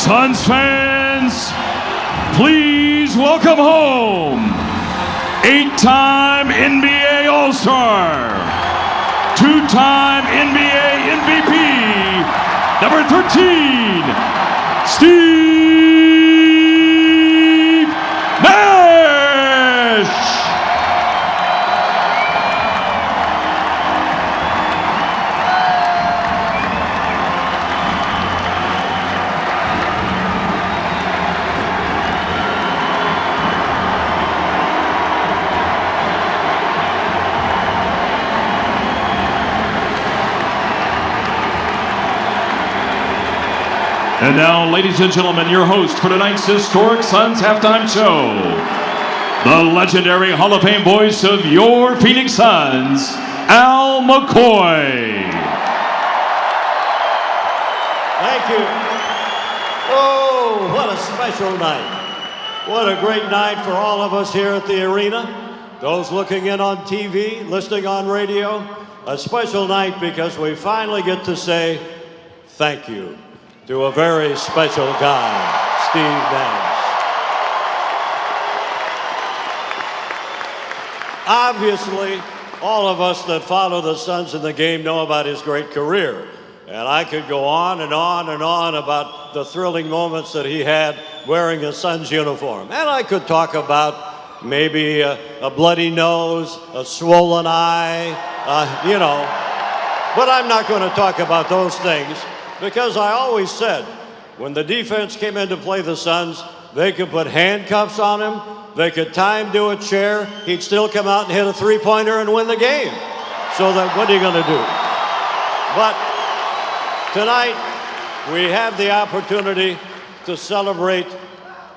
Suns fans, please welcome home eight-time NBA All-Star, two-time NBA MVP, number 13, Steve Nash. And now, ladies and gentlemen, your host for tonight's historic Suns halftime show, the legendary Hall of Fame voice of your Phoenix Suns, Al McCoy. Thank you. Oh, what a special night. What a great night for all of us here at the arena. Those looking in on TV, listening on radio. A special night because we finally get to say thank you to a very special guy, Steve Nash. Obviously, all of us that follow the Suns in the game know about his great career. And I could go on and on and on about the thrilling moments that he had wearing a Suns uniform. And I could talk about maybe a bloody nose, a swollen eye, but I'm not going to talk about those things. Because I always said, when the defense came in to play the Suns, they could put handcuffs on him, they could tie him to a chair, he'd still come out and hit a three-pointer and win the game. So that, what are you going to do? But tonight, we have the opportunity to celebrate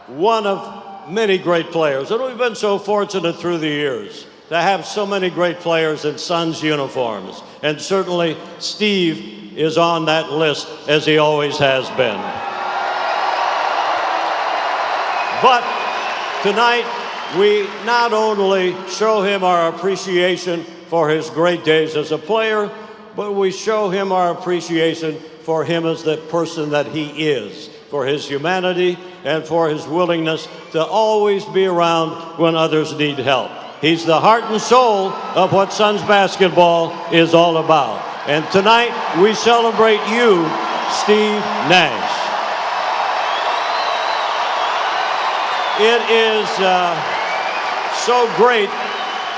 one of many great players. And we've been so fortunate through the years to have so many great players in Suns uniforms. And certainly, Steve is on that list, as he always has been. But tonight, we not only show him our appreciation for his great days as a player, but we show him our appreciation for him as the person that he is, for his humanity and for his willingness to always be around when others need help. He's the heart and soul of what Suns basketball is all about. And tonight, we celebrate you, Steve Nash. It is so great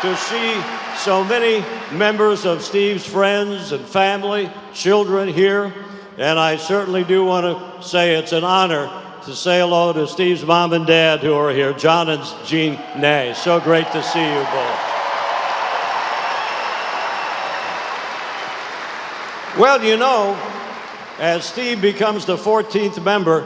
to see so many members of Steve's friends and family, children here. And I certainly do want to say it's an honor to say hello to Steve's mom and dad who are here, John and Jean Nash. So great to see you both. Well, you know, as Steve becomes the 14th member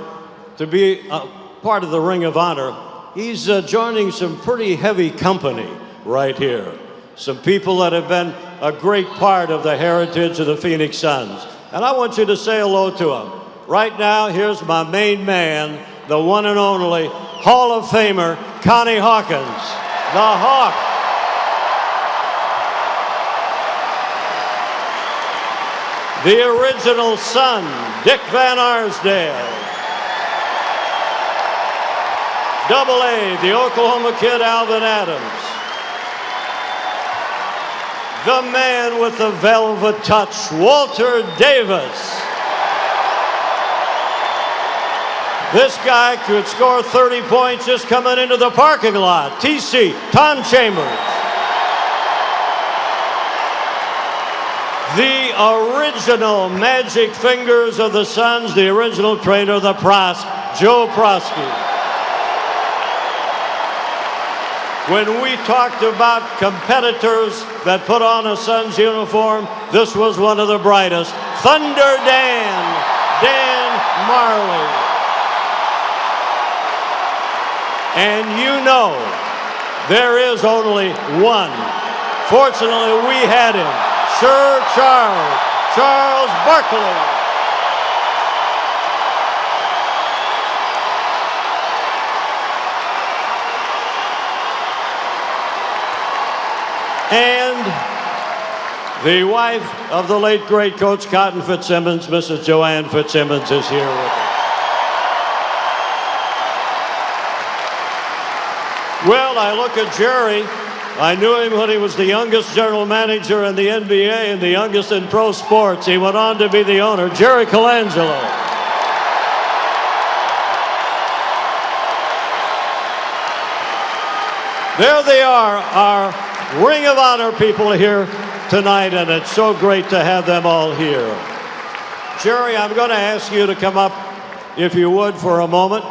to be a part of the Ring of Honor, he's joining some pretty heavy company right here. Some people that have been a great part of the heritage of the Phoenix Suns. And I want you to say hello to them. Right now, here's my main man, the one and only Hall of Famer, Connie Hawkins, the Hawk. The original Sun, Dick Van Arsdale. Double A, the Oklahoma Kid, Alvin Adams. The man with the velvet touch, Walter Davis. This guy could score 30 points just coming into the parking lot. TC, Tom Chambers. The original magic fingers of the Suns, the original trainer, the Prost, Joe Prosky. When we talked about competitors that put on a Suns uniform, this was one of the brightest. Thunder Dan Marley. And you know, there is only one. Fortunately, we had him. Sir Charles Barkley. And the wife of the late, great Coach Cotton Fitzsimmons, Mrs. Joanne Fitzsimmons, is here with us. Well, I look at Jerry. I knew him when he was the youngest general manager in the NBA and the youngest in pro sports. He went on to be the owner, Jerry Colangelo. There they are, our Ring of Honor people here tonight, and it's so great to have them all here. Jerry, I'm going to ask you to come up, if you would, for a moment.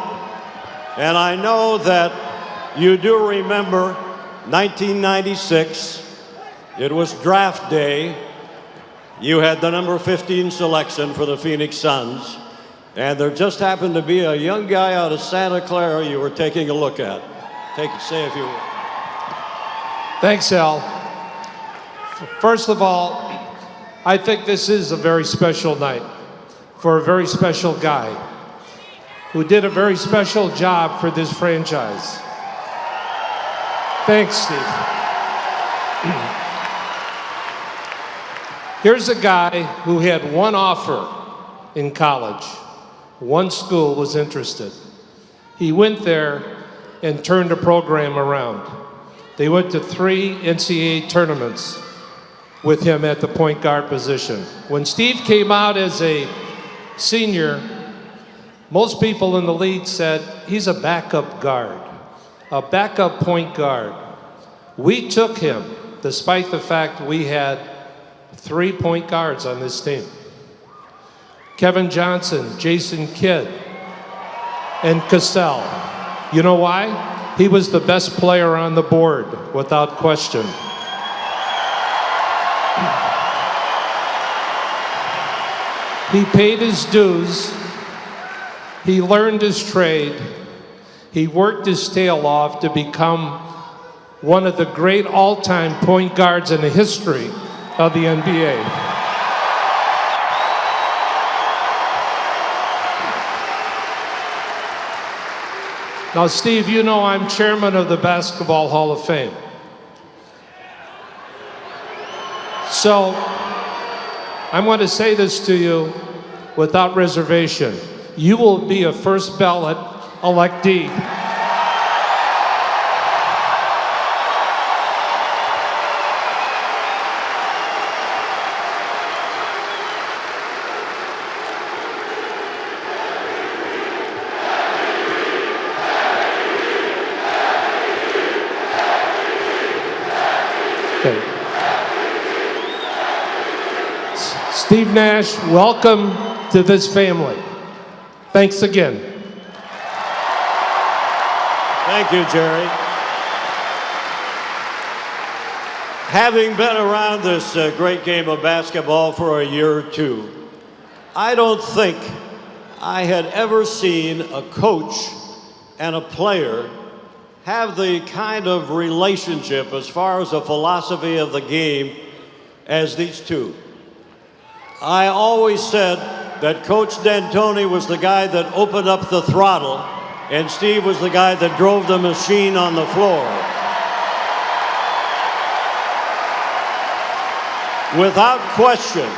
And I know that you do remember 1996. It was draft day. You had the number 15 selection for the Phoenix Suns. And there just happened to be a young guy out of Santa Clara you were taking a look at. Say if you would. Thanks, Al. First of all, I think this is a very special night for a very special guy who did a very special job for this franchise. Thanks, Steve. Here's a guy who had one offer in college. One school was interested. He went there and turned the program around. They went to 3 NCAA tournaments with him at the point guard position. When Steve came out as a senior, most people in the league said, he's a backup guard, a backup point guard. We took him, despite the fact we had 3 point guards on this team. Kevin Johnson, Jason Kidd, and Cassell. You know why? He was the best player on the board, without question. He paid his dues. He learned his trade. He worked his tail off to become one of the great all-time point guards in the history of the NBA. Now, Steve, you know I'm chairman of the Basketball Hall of Fame. So, I'm going to say this to you without reservation. You will be a first ballot electee. Steve Nash, welcome to this family. Thanks again. Thank you, Jerry. Having been around this great game of basketball for a year or two, I don't think I had ever seen a coach and a player have the kind of relationship as far as the philosophy of the game as these two. I always said that Coach D'Antoni was the guy that opened up the throttle and Steve was the guy that drove the machine on the floor. Without question,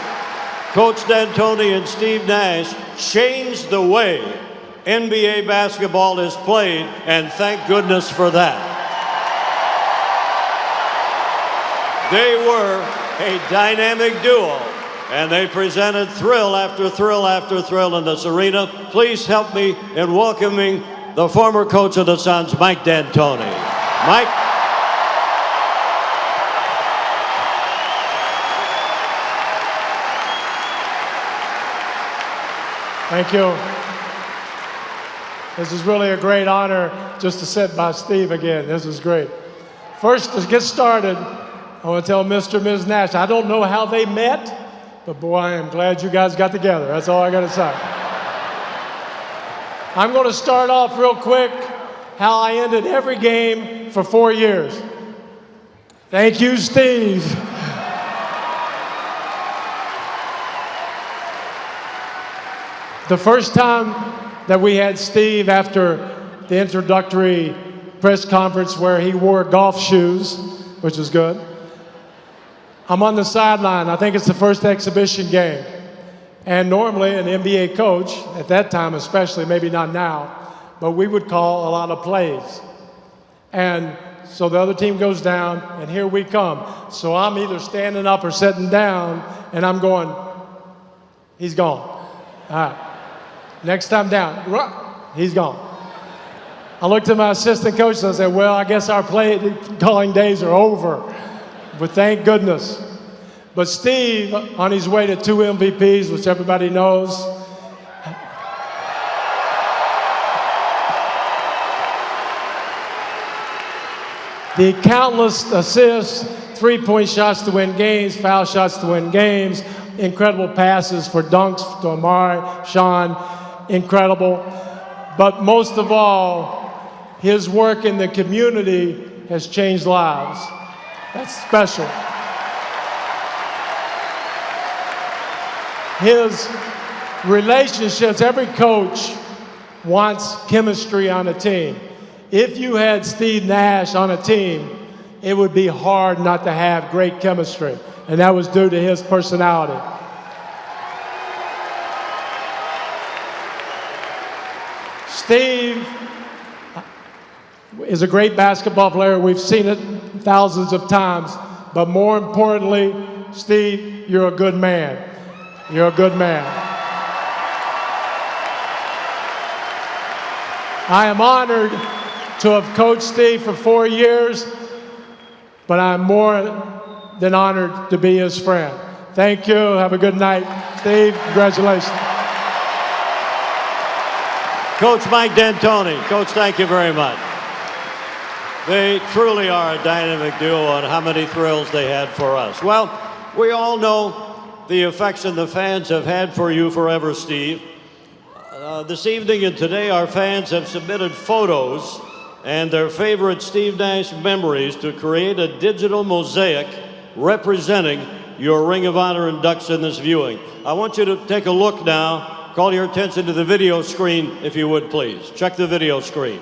Coach D'Antoni and Steve Nash changed the way NBA basketball is played, and thank goodness for that. They were a dynamic duo, and they presented thrill after thrill after thrill in this arena. Please help me in welcoming the former coach of the Suns, Mike D'Antoni. Mike. Thank you. This is really a great honor just to sit by Steve again. This is great. First, to get started, I want to tell Mr. and Ms. Nash, I don't know how they met, but boy, I am glad you guys got together. That's all I got to say. I'm going to start off real quick how I ended every game for 4 years. Thank you, Steve. The first time that we had Steve after the introductory press conference where he wore golf shoes, which was good. I'm on the sideline. I think it's the first exhibition game. And normally an NBA coach, at that time especially, maybe not now, but we would call a lot of plays. And so the other team goes down, and here we come. So I'm either standing up or sitting down, and I'm going, he's gone. All right. Next time down, he's gone. I looked at my assistant coach and I said, well, I guess our play calling days are over. But thank goodness. But Steve, on his way to 2 MVPs, which everybody knows, the countless assists, 3-point shots to win games, foul shots to win games, incredible passes for dunks to Amari, Sean, incredible. But most of all, his work in the community has changed lives. That's special. His relationships, every coach wants chemistry on a team. If you had Steve Nash on a team, it would be hard not to have great chemistry, and that was due to his personality. Steve is a great basketball player. We've seen it thousands of times, but more importantly, Steve, you're a good man. You're a good man. I am honored to have coached Steve for 4 years, but I'm more than honored to be his friend. Thank you. Have a good night. Steve, congratulations. Coach Mike D'Antoni. Coach, thank you very much. They truly are a dynamic duo, and how many thrills they had for us. Well, we all know the affection the fans have had for you forever, Steve. This evening and today, our fans have submitted photos and their favorite Steve Nash memories to create a digital mosaic representing your Ring of Honor inducts in this viewing. I want you to take a look now. Call your attention to the video screen, if you would, please. Check the video screen.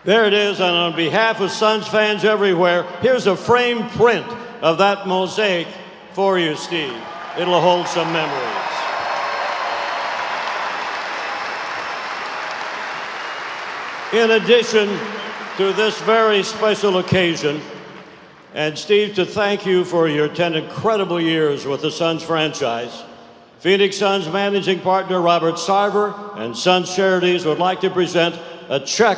There it is, and on behalf of Suns fans everywhere, here's a framed print of that mosaic for you, Steve. It'll hold some memories. In addition to this very special occasion, and Steve, to thank you for your 10 incredible years with the Suns franchise, Phoenix Suns managing partner Robert Sarver and Suns Charities would like to present a check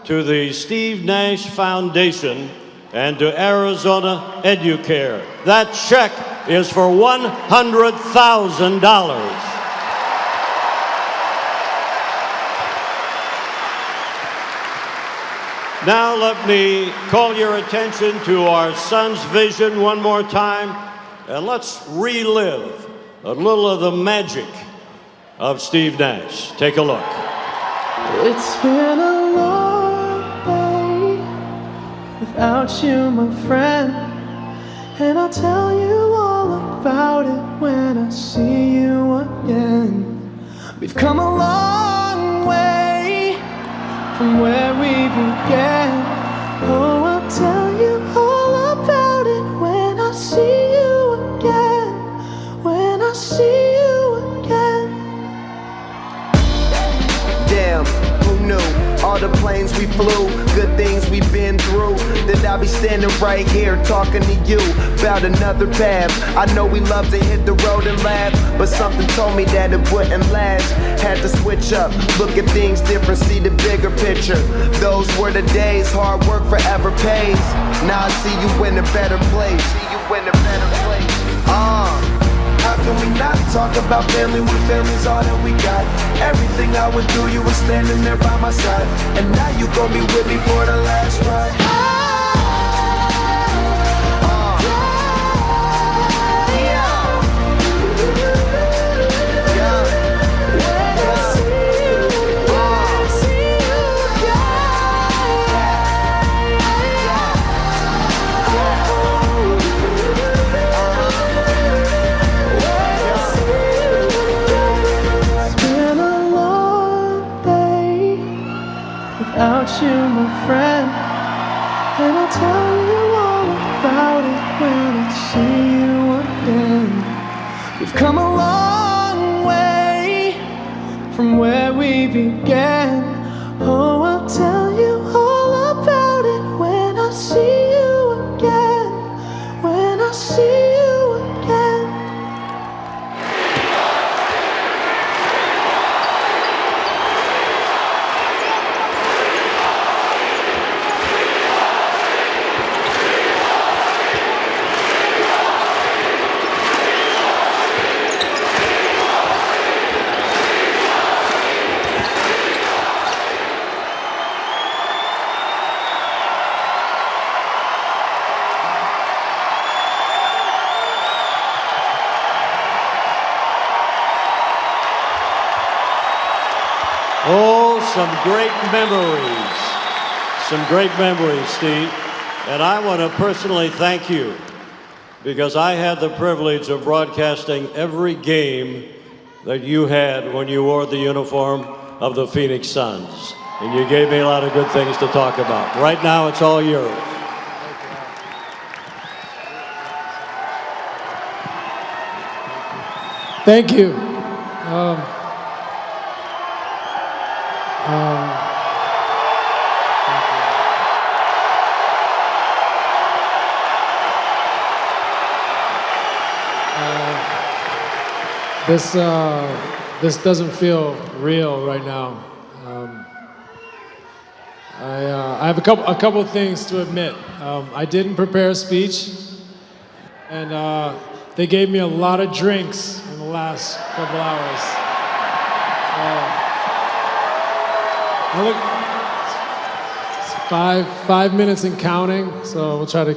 to the Steve Nash Foundation and to Arizona Educare. That check is for $100,000. Now let me call your attention to our Suns vision one more time, and let's relive a little of the magic of Steve Nash. Take a look. It's been a long without you, my friend, and I'll tell you all about it when I see you again. We've come a long way from where we began. Oh, I'll tell you all about it when I see you again. When I see you again. Damn, who knew? All the planes we flew, good things we've been through, that I'll be standing right here talking to you about another path. I know we love to hit the road and laugh, but something told me that it wouldn't last. Had to switch up, look at things different, see the bigger picture. Those were the days, hard work forever pays. Now I see you in a better place. See you in a better place. How can we not talk about family when family's all that we got? Everything I went through, you were standing there by my side, and now you gon' be with me for the last ride. It's been a We've come a long way from where we began. Oh, I'll tell you all about it when I see you again. When I see you again. Oh, some great memories. Some great memories, Steve. And I want to personally thank you because I had the privilege of broadcasting every game that you had when you wore the uniform of the Phoenix Suns. And you gave me a lot of good things to talk about. Right now, it's all yours. Thank you. This doesn't feel real right now. I have a couple of things to admit. I didn't prepare a speech, and they gave me a lot of drinks in the last couple hours. It's 5 minutes and counting, so we'll try to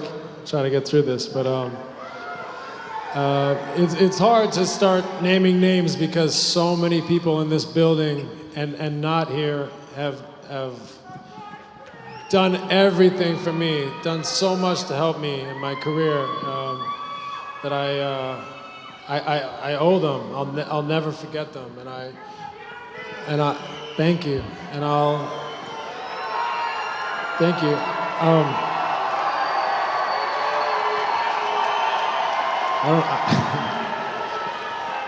get through this. But it's hard to start naming names because so many people in this building and not here have done everything for me, done so much to help me in my career that I owe them. I'll never forget them, and I thank you, and thank you.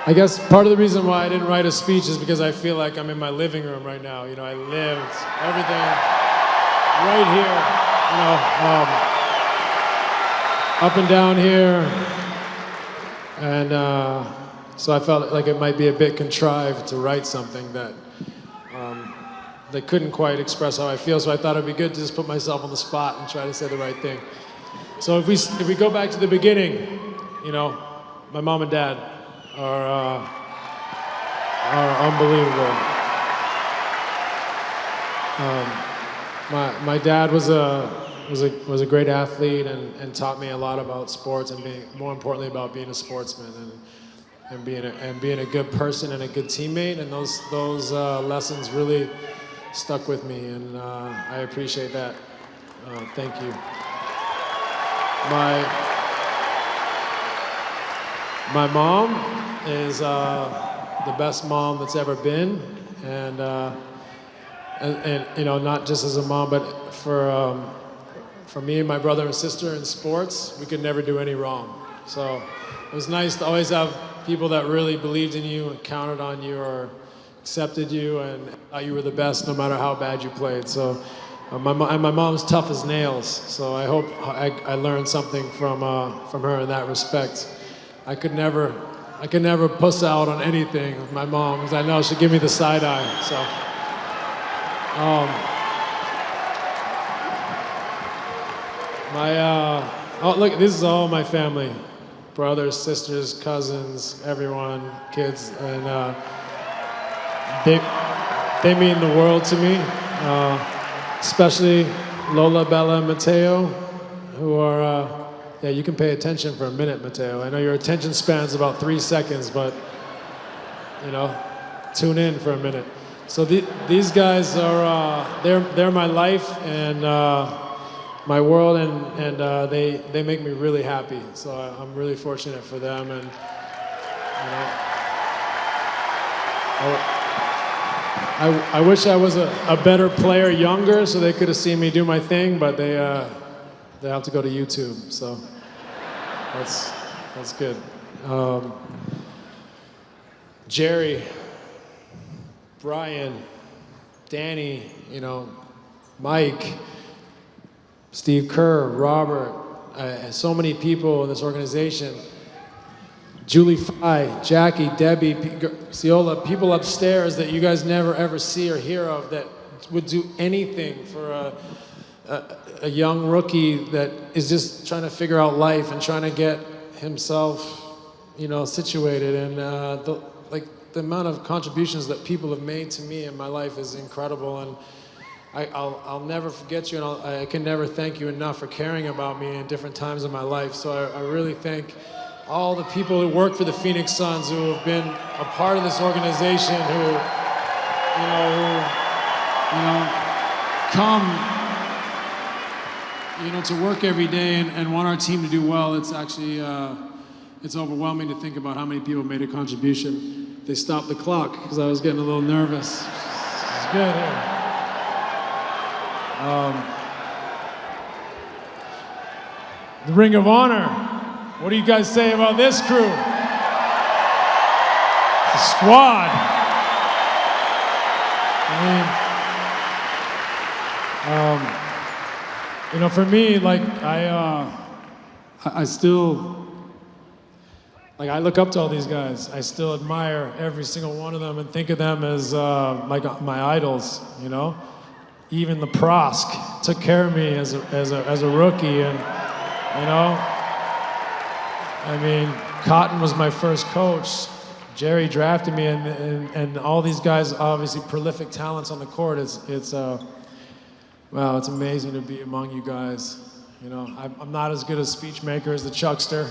I guess part of the reason why I didn't write a speech is because I feel like I'm in my living room right now. You know, I lived everything right here, you know, up and down here. And so I felt like it might be a bit contrived to write something that couldn't quite express how I feel. So I thought it'd be good to just put myself on the spot and try to say the right thing. So if we go back to the beginning, you know, my mom and dad are unbelievable. My dad was a great athlete and taught me a lot about sports and more importantly about being a sportsman and being a good person and a good teammate, and those lessons really stuck with me, and I appreciate that. Thank you. My mom is the best mom that's ever been, and you know, not just as a mom, but for me and my brother and sister in sports, we could never do any wrong. So it was nice to always have people that really believed in you and counted on you or accepted you and thought you were the best no matter how bad you played. So my mom's tough as nails, so I hope I learned something from her in that respect. I could never puss out on anything with my mom because I know she'd give me the side eye. So, oh look, this is all my family, brothers, sisters, cousins, everyone, kids, and they mean the world to me. Especially Lola, Bella, and Mateo, who are, yeah, you can pay attention for a minute, Mateo. I know your attention span's about 3 seconds, but, you know, tune in for a minute. So these guys are, they're my life and my world, and they make me really happy. So I'm really fortunate for them, and, you know, I wish I was a better player younger so they could have seen me do my thing, but they have to go to YouTube, so that's good. Jerry, Brian, Danny, Mike, Steve Kerr, Robert, so many people in this organization. Julie Fye, Jackie, Debbie, Ciola, people upstairs that you guys never ever see or hear of that would do anything for a young rookie that is just trying to figure out life and trying to get himself, situated. And the amount of contributions that people have made to me in my life is incredible. And I'll never forget you, and I can never thank you enough for caring about me in different times of my life. So I really thank all the people who work for the Phoenix Suns, who have been a part of this organization, who come, to work every day and want our team to do well. It's actually, it's overwhelming to think about how many people made a contribution. They stopped the clock because I was getting a little nervous. It's good here. The Ring of Honor. What do you guys say about this crew? The squad. For me, I still, I look up to all these guys. I still admire every single one of them and think of them as my idols. Even the Prosk took care of me as a rookie, and Cotton was my first coach. Jerry drafted me, and all these guys, obviously prolific talents on the court. It's amazing to be among you guys. I'm not as good a speech maker as the Chuckster.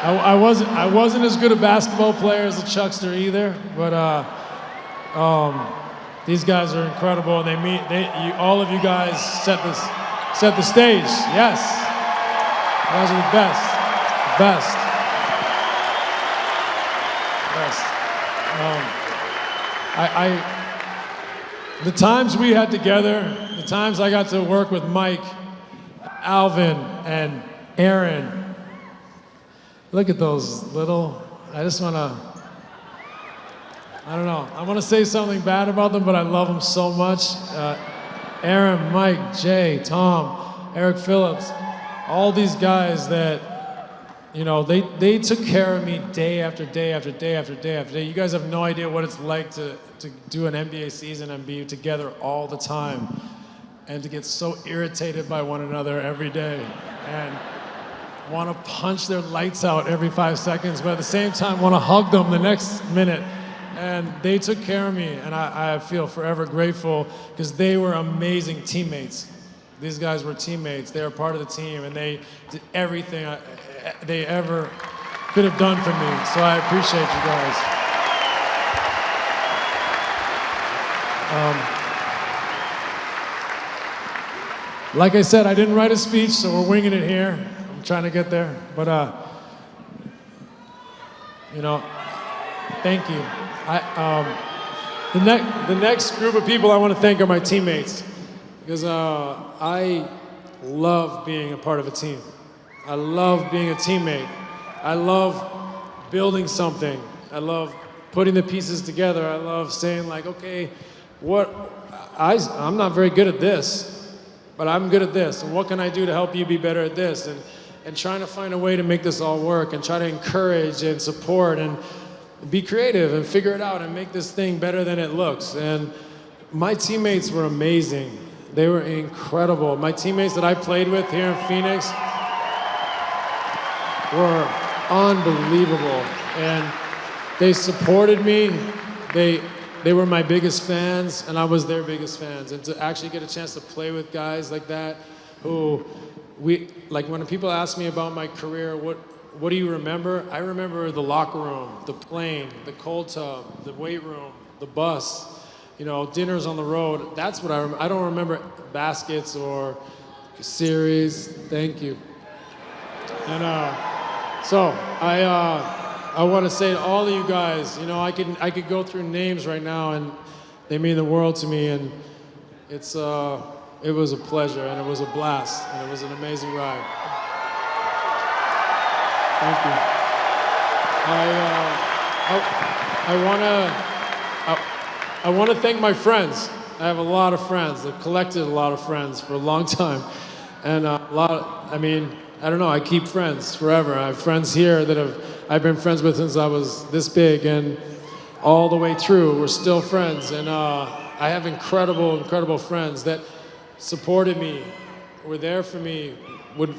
I wasn't as good a basketball player as the Chuckster either, but these guys are incredible, and all of you guys set the stage. Yes, you guys are the best. The times we had together, the times I got to work with Mike, Alvin, and Aaron. Look at those I just want to, I want to say something bad about them, but I love them so much. Aaron, Mike, Jay, Tom, Eric Phillips, all these guys that, they took care of me day after day after day after day after day. You guys have no idea what it's like to do an NBA season and be together all the time and to get so irritated by one another every day and want to punch their lights out every 5 seconds, but at the same time want to hug them the next minute. And they took care of me, and I feel forever grateful because they were amazing teammates. These guys were teammates. They were part of the team, and they did everything they ever could have done for me. So I appreciate you guys. Like I said, I didn't write a speech, so we're winging it here. I'm trying to get there, but thank you. The next group of people I want to thank are my teammates, because I love being a part of a team. I love being a teammate. I love building something. I love putting the pieces together. I love saying okay, I'm not very good at this, but I'm good at this, and what can I do to help you be better at this? And trying to find a way to make this all work and try to encourage and support and be creative and figure it out and make this thing better than it looks. And my teammates were amazing. They were incredible. My teammates that I played with here in Phoenix were unbelievable. And they supported me. They were my biggest fans, and I was their biggest fans. And to actually get a chance to play with guys like that who when people ask me about my career, what do you remember? I remember the locker room, the plane, the cold tub, the weight room, the bus, dinners on the road. That's what I remember. I don't remember baskets or series. Thank you. And so I want to say to all of you guys, I could go through names right now, and they mean the world to me. And it was a pleasure, and it was a blast, and it was an amazing ride. Thank you. I want to thank my friends. I have a lot of friends. I've collected a lot of friends for a long time. And I don't know, I keep friends forever. I have friends here that I've been friends with since I was this big, and all the way through, we're still friends. And I have incredible, incredible friends that supported me, were there for me, would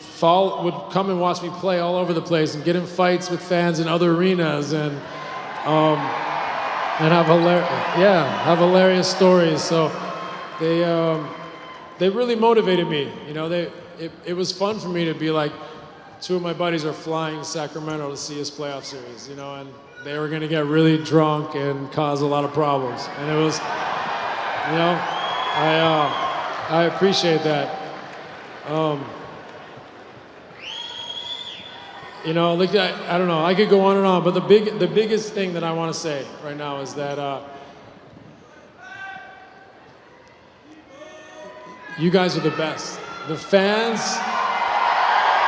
come and watch me play all over the place and get in fights with fans in other arenas, and have hilarious stories. So they really motivated me. You know, it was fun for me to be like, two of my buddies are flying to Sacramento to see his playoff series, you know, and they were gonna get really drunk and cause a lot of problems. And it was, you know, I appreciate that. You know, like I don't know, I could go on and on, but the biggest thing that I want to say right now is that you guys are the best. The fans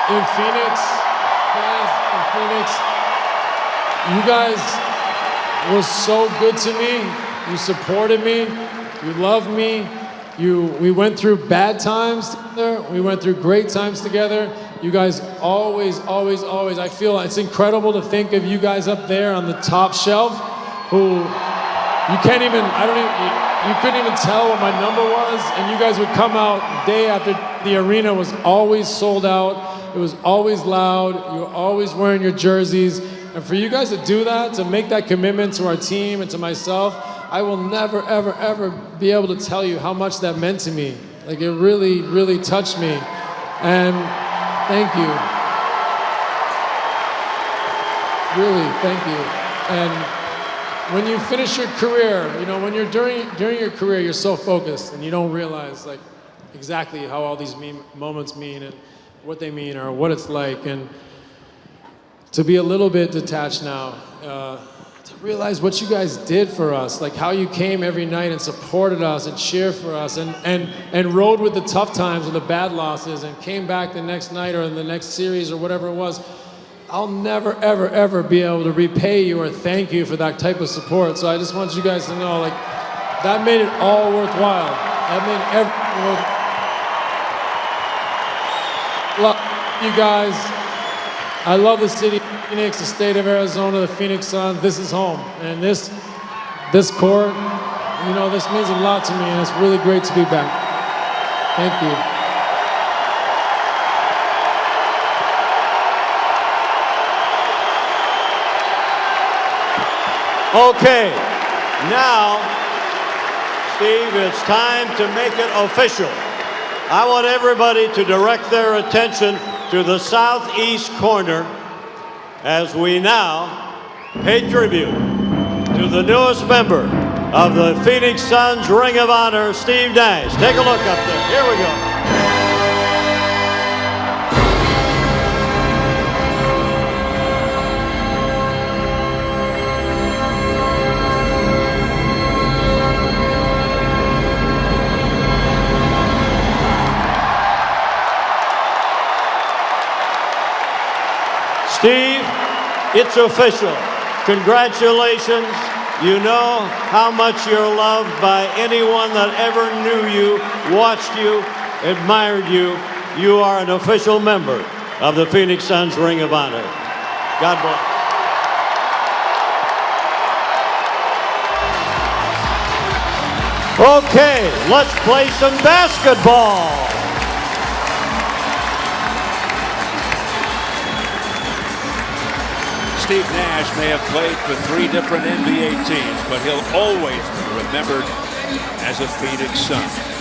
in Phoenix, you guys were so good to me. You supported me. You loved me. We went through bad times together. We went through great times together. You guys always, always, always. I feel it's incredible to think of you guys up there on the top shelf, who you couldn't even tell what my number was, and you guys would come out day after the arena was always sold out. It was always loud. You were always wearing your jerseys. And for you guys to do that, to make that commitment to our team and to myself, I will never, ever, ever be able to tell you how much that meant to me. Like, it really, really touched me. And thank you. Really, thank you. And when you finish your career, you know, when you're during your career, you're so focused and you don't realize like exactly how all these moments mean and what they mean or what it's like. And to be a little bit detached now, to realize what you guys did for us, like how you came every night and supported us and cheered for us and rode with the tough times and the bad losses and came back the next night or in the next series or whatever it was. I'll never, ever, ever be able to repay you or thank you for that type of support. So I just want you guys to know, like, that made it all worthwhile. That made you guys. I love the city of Phoenix, the state of Arizona, the Phoenix Suns. This is home. And this court, you know, this means a lot to me, and it's really great to be back. Thank you. Okay, now, Steve, it's time to make it official. I want everybody to direct their attention to the southeast corner as we now pay tribute to the newest member of the Phoenix Suns Ring of Honor, Steve Nash. Take a look up there. Here we go. Steve, it's official. Congratulations. You know how much you're loved by anyone that ever knew you, watched you, admired you. You are an official member of the Phoenix Suns Ring of Honor. God bless. Okay, let's play some basketball. Steve Nash may have played for 3 different NBA teams, but he'll always be remembered as a Phoenix Sun.